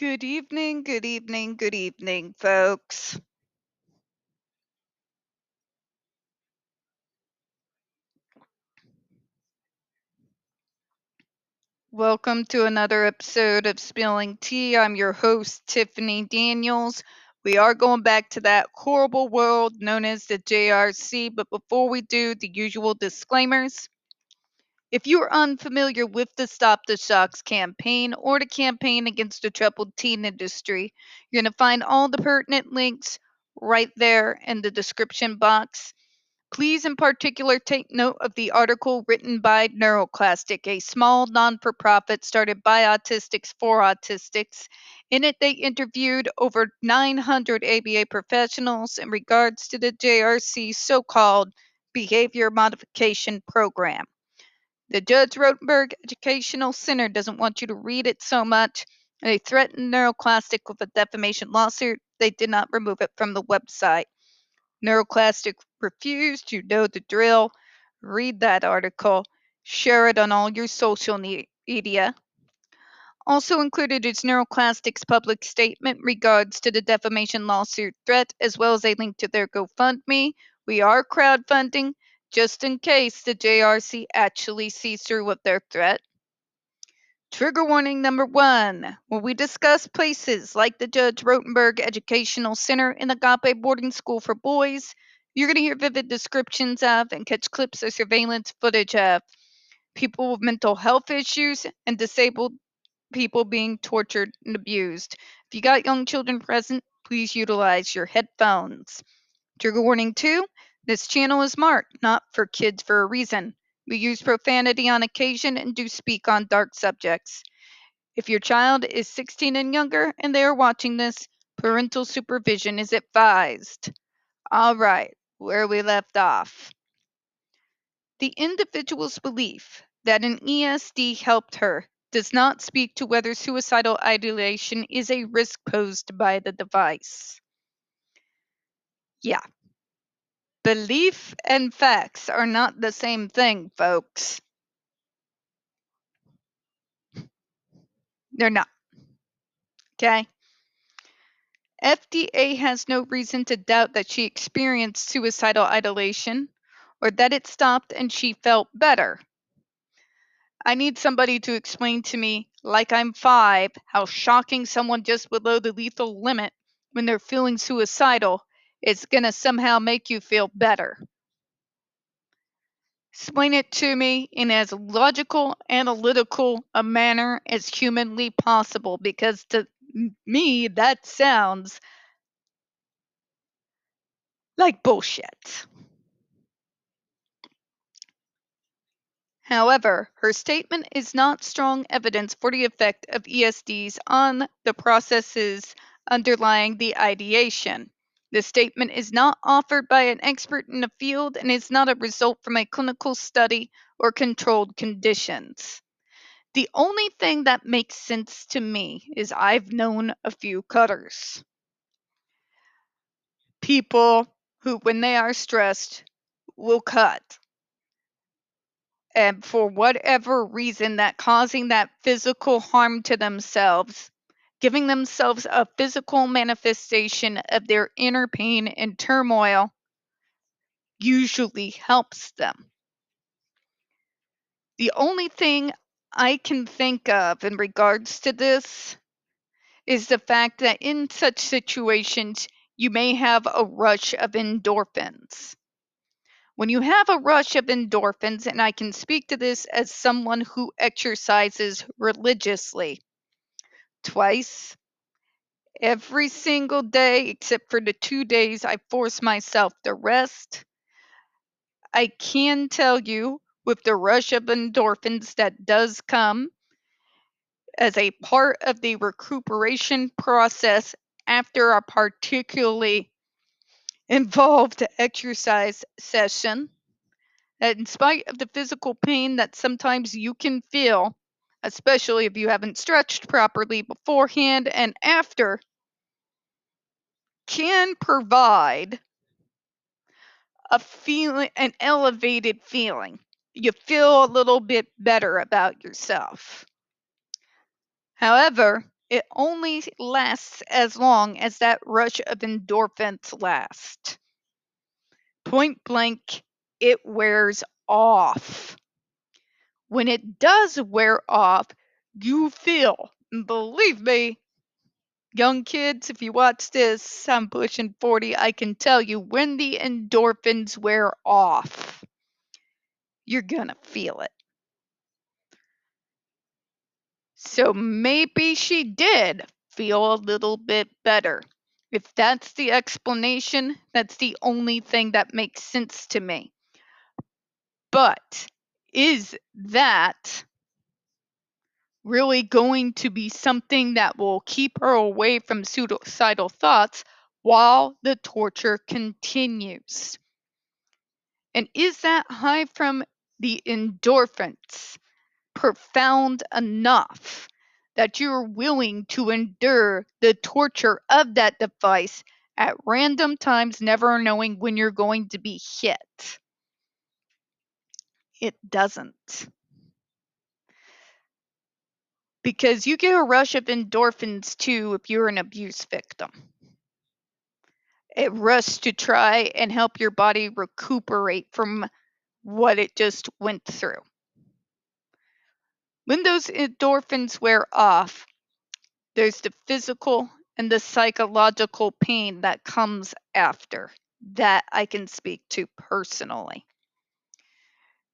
Good evening, good evening, good evening, folks. Welcome to another episode of Spilling Tea. I'm your host, Tiffany Daniels. We are going back to that horrible world known as the JRC, but before we do, the usual disclaimers. If you are unfamiliar with the Stop the Shocks campaign or the campaign against the troubled teen industry, you're going to find all the pertinent links right there in the description box. Please, in particular, take note of the article written by NeuroClastic, a small non for profit started by autistics for autistics. In it, they interviewed over 900 ABA professionals in regards to the JRC so called behavior modification program. The Judge Rotenberg Educational Center doesn't want you to read it so much. They threatened NeuroClastic with a defamation lawsuit. They did not remove it from the website. NeuroClastic refused. You know the drill. Read that article. Share it on all your social media. Also included is NeuroClastic's public statement regards to the defamation lawsuit threat, as well as a link to their GoFundMe. We are crowdfunding just in case the JRC actually sees through with their threat. Trigger warning number 1. When we discuss places like the Judge Rotenberg Educational Center and Agape Boarding School for Boys, you're going to hear vivid descriptions of and catch clips of surveillance footage of people with mental health issues and disabled people being tortured and abused. If you got young children present, please utilize your headphones. Trigger warning 2. This channel is marked not for kids for a reason. We use profanity on occasion and do speak on dark subjects. If your child is 16 and younger and they are watching this, parental supervision is advised. All right, where we left off. The individual's belief that an ESD helped her does not speak to whether suicidal ideation is a risk posed by the device. Yeah. Belief and facts are not the same thing, folks. They're not. Okay? FDA has no reason to doubt that she experienced suicidal ideation or that it stopped and she felt better. I need somebody to explain to me, like I'm 5, how shocking someone just below the lethal limit when they're feeling suicidal is going to somehow make you feel better. Explain it to me in as logical, analytical a manner as humanly possible, because to me, that sounds like bullshit. However, her statement is not strong evidence for the effect of ESDs on the processes underlying the ideation. The statement is not offered by an expert in the field and is not a result from a clinical study or controlled conditions. The only thing that makes sense to me is I've known a few cutters. People who, when they are stressed, will cut. And for whatever reason, that causing that physical harm to themselves, giving themselves a physical manifestation of their inner pain and turmoil, usually helps them. The only thing I can think of in regards to this is the fact that in such situations, you may have a rush of endorphins. When you have a rush of endorphins, and I can speak to this as someone who exercises religiously twice every single day, except for the 2 days I force myself to rest, I can tell you with the rush of endorphins that does come as a part of the recuperation process after a particularly involved exercise session, that in spite of the physical pain that sometimes you can feel, especially if you haven't stretched properly beforehand and after, can provide a feeling, an elevated feeling. You feel a little bit better about yourself. However, It only lasts as long as that rush of endorphins lasts. Point blank, it wears off. When it does wear off, you feel, believe me, young kids, if you watch this, I'm pushing 40, I can tell you when the endorphins wear off, you're gonna feel it. So maybe she did feel a little bit better. If that's the explanation, that's the only thing that makes sense to me. But is that really going to be something that will keep her away from suicidal thoughts while the torture continues? And is that high from the endorphins profound enough that you're willing to endure the torture of that device at random times, never knowing when you're going to be hit? It doesn't. Because you get a rush of endorphins too if you're an abuse victim. A rush to try and help your body recuperate from what it just went through. When those endorphins wear off, there's the physical and the psychological pain that comes after. That I can speak to personally.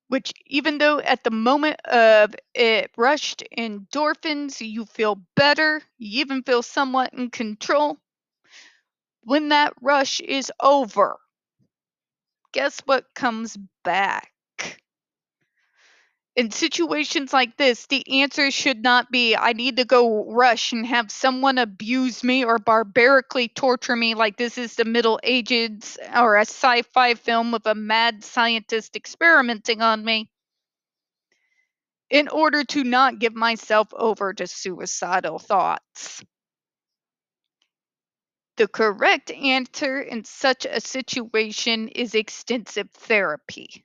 Which, even though at the moment of it rushed endorphins, you feel better, you even feel somewhat in control. When that rush is over, guess what comes back? In situations like this, the answer should not be, I need to go rush and have someone abuse me or barbarically torture me like this is the Middle Ages or a sci-fi film of a mad scientist experimenting on me, in order to not give myself over to suicidal thoughts. The correct answer in such a situation is extensive therapy.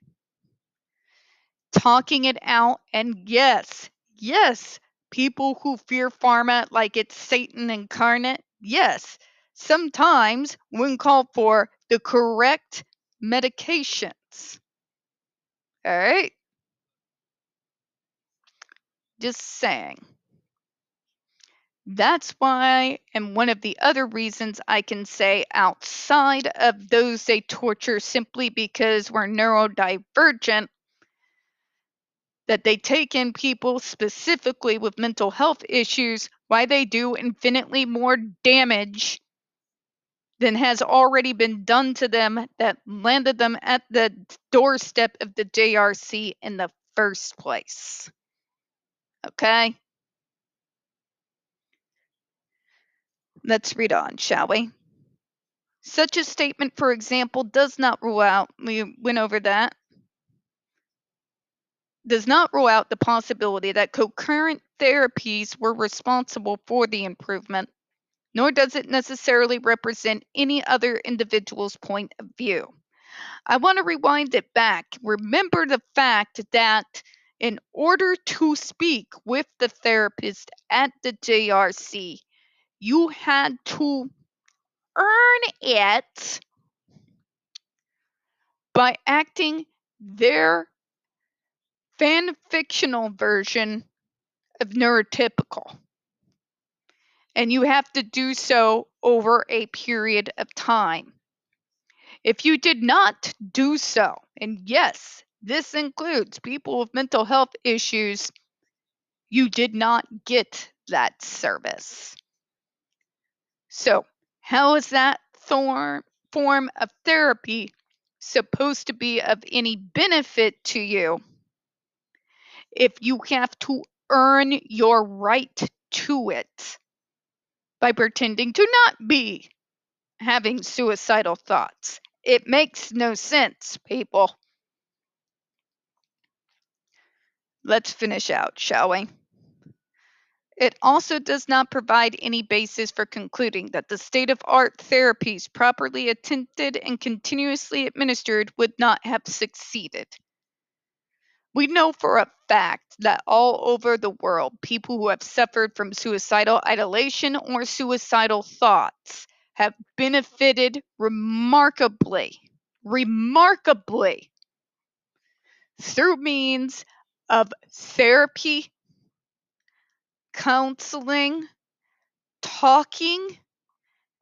Talking it out, and yes, people who fear pharma like it's Satan incarnate, yes, sometimes when called for, the correct medications. All right? Just saying. That's why, and one of the other reasons I can say outside of those they torture simply because we're neurodivergent, that they take in people specifically with mental health issues, why they do infinitely more damage than has already been done to them that landed them at the doorstep of the JRC in the first place. Okay? Let's read on, shall we? Such a statement, for example, does not rule out, we went over that, does not rule out the possibility that concurrent therapies were responsible for the improvement, nor does it necessarily represent any other individual's point of view. I want to rewind it back. Remember the fact that in order to speak with the therapist at the JRC, you had to earn it by acting their fan fictional version of neurotypical. And you have to do so over a period of time. If you did not do so, and yes, this includes people with mental health issues, you did not get that service. So, how is that form of therapy supposed to be of any benefit to you if you have to earn your right to it by pretending to not be having suicidal thoughts? It makes no sense, people. Let's finish out, shall we? It also does not provide any basis for concluding that the state-of-art therapies properly attempted and continuously administered would not have succeeded. We know for a fact that all over the world, people who have suffered from suicidal ideation or suicidal thoughts have benefited remarkably through means of therapy, counseling, talking,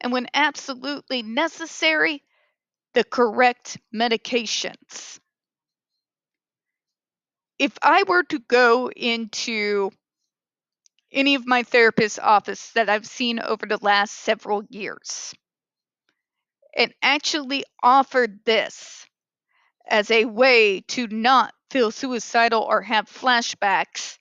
and when absolutely necessary, the correct medications. If I were to go into any of my therapist's office that I've seen over the last several years and actually offered this as a way to not feel suicidal or have flashbacks,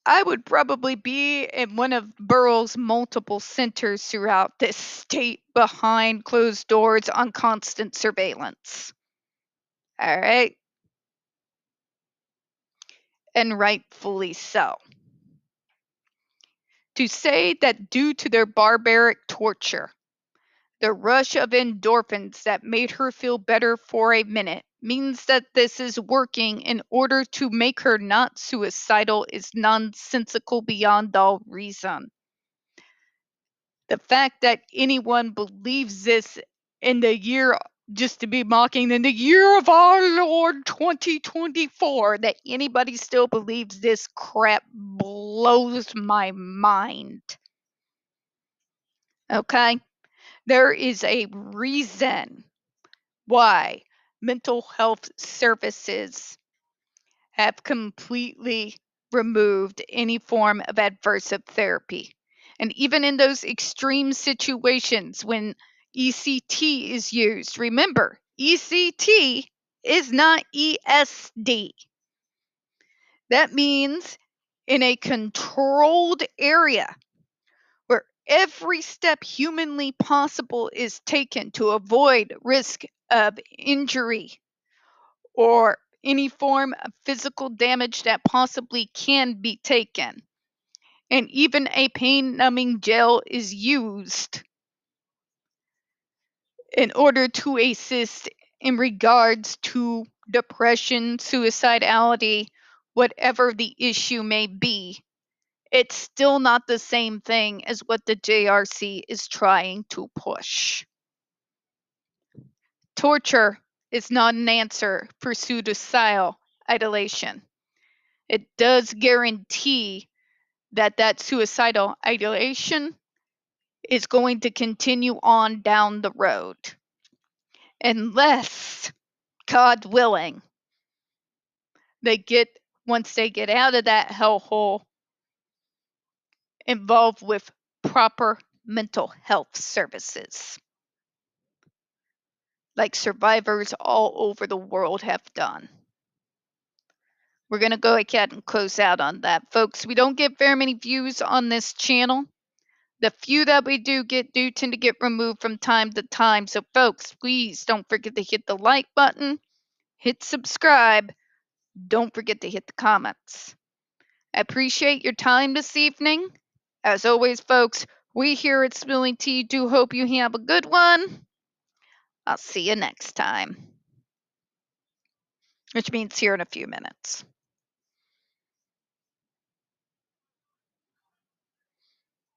I would probably be in one of Burroughs' multiple centers throughout this state behind closed doors on constant surveillance. All right. And rightfully so. To say that due to their barbaric torture, the rush of endorphins that made her feel better for a minute means that this is working in order to make her not suicidal is nonsensical beyond all reason. The fact that anyone believes this in the year, just to be mocking, in the year of our Lord 2024, that anybody still believes this crap blows my mind. Okay? There is a reason why mental health services have completely removed any form of adversive therapy. And even in those extreme situations when ECT is used, remember, ECT is not ESD. That means in a controlled area where every step humanly possible is taken to avoid risk of injury or any form of physical damage that possibly can be taken. And even a pain numbing gel is used in order to assist in regards to depression, suicidality, whatever the issue may be. It's still not the same thing as what the JRC is trying to push. Torture is not an answer for suicidal ideation. It does guarantee that that suicidal ideation is going to continue on down the road. Unless, God willing, once they get out of that hellhole, involved with proper mental health services, like survivors all over the world have done. We're going to go ahead and close out on that, folks. We don't get very many views on this channel. The few that we do tend to get removed from time to time. So, folks, please don't forget to hit the like button, hit subscribe. Don't forget to hit the comments. I appreciate your time this evening. As always, folks, we here at Spilling Tea do hope you have a good one. I'll see you next time, which means here in a few minutes.